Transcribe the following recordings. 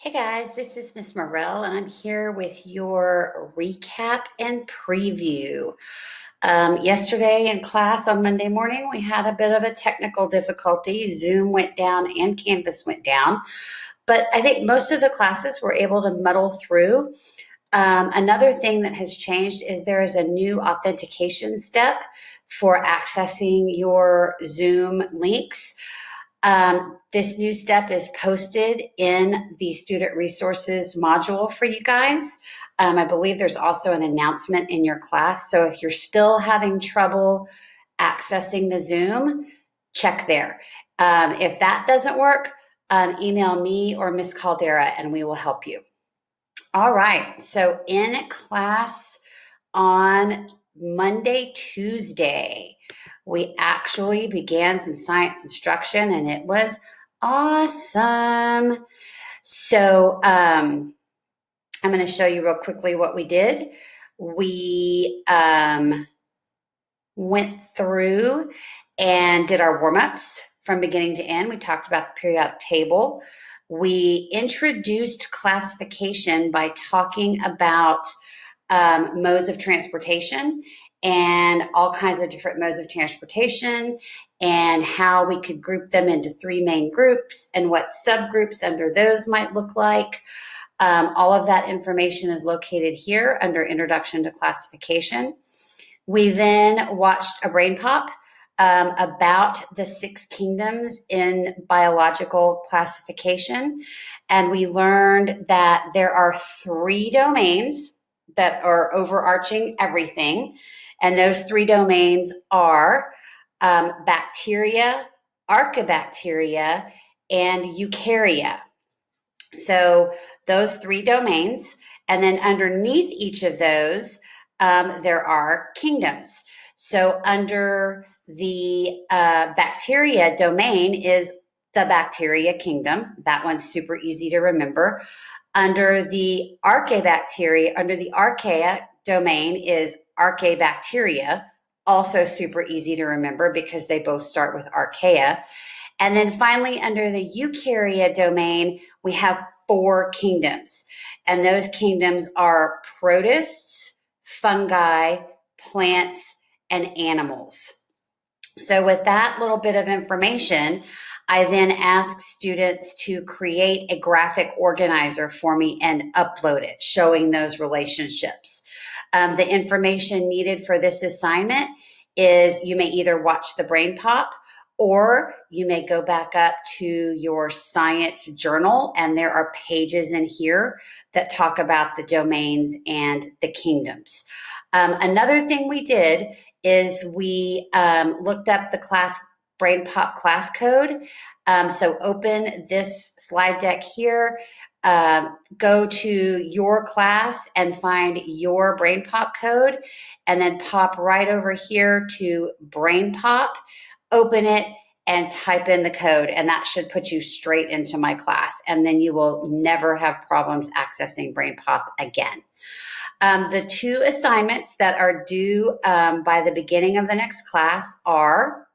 Hey guys, this is Miss Morell, and I'm here with your recap and preview. Yesterday in class on Monday morning, we had a bit of a technical difficulty. Zoom went down and Canvas went down, but I think most of the classes were able to muddle through. Another thing that has changed is there is a new authentication step for accessing your Zoom links. This new step is posted in the student resources module for you guys. I believe there's also an announcement in your class. So if you're still having trouble accessing the Zoom, check there. If that doesn't work, email me or Miss Caldera and we will help you. All right. So in class on Monday, Tuesday, we actually began some science instruction and it was awesome. So I'm going to show you real quickly what we did. We went through and did our warm-ups from beginning to end. We talked about the periodic table. We introduced classification by talking about modes of transportation and all kinds of different modes of transportation and how we could group them into three main groups and what subgroups under those might look like. All of that information is located here under Introduction to Classification. We then watched a brain pop about the 6 kingdoms in biological classification. And we learned that there are 3 domains that are overarching everything. And those 3 domains are bacteria, archaebacteria, and eukarya. So those 3 domains. And then underneath each of those, there are kingdoms. So under the bacteria domain is the bacteria kingdom. That one's super easy to remember. Under the archaebacteria, under the archaea domain is archaebacteria, also super easy to remember because they both start with archaea. And then finally, under the eukarya domain, we have 4 kingdoms. And those kingdoms are protists, fungi, plants, and animals. So with that little bit of information, I then asked students to create a graphic organizer for me and upload it, showing those relationships. The information needed for this assignment is you may either watch the brain pop or you may go back up to your science journal, and there are pages in here that talk about the domains and the kingdoms. Another thing we did is we looked up the class brain pop class code. So open this slide deck here, go to your class and find your brain pop code, and then pop right over here to brain pop, open it, and type in the code, and that should put you straight into my class, and then you will never have problems accessing brain pop again. The 2 assignments that are due by the beginning of the next class are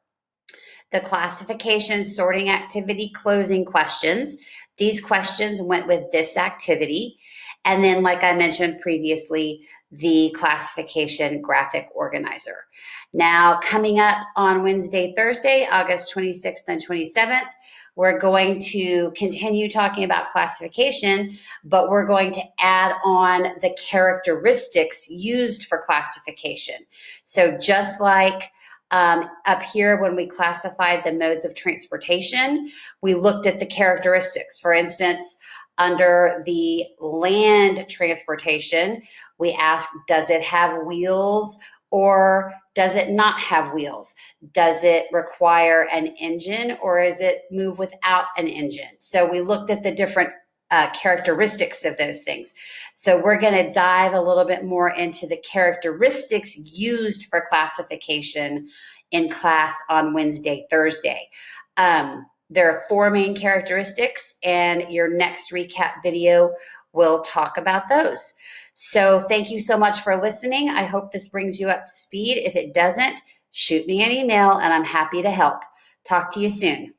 the classification sorting activity closing questions. These questions went with this activity. And then, like I mentioned previously, the classification graphic organizer. Now, coming up on Wednesday, Thursday, August 26th and 27th, we're going to continue talking about classification, but we're going to add on the characteristics used for classification. So just like up here, when we classified the modes of transportation, we looked at the characteristics. For instance, under the land transportation, we asked, does it have wheels or does it not have wheels? Does it require an engine or is it move without an engine? So we looked at the different characteristics of those things. So we're going to dive a little bit more into the characteristics used for classification in class on Wednesday, Thursday. There are 4 main characteristics, and your next recap video will talk about those. So thank you so much for listening. I hope this brings you up to speed. If it doesn't, shoot me an email and I'm happy to help. Talk to you soon.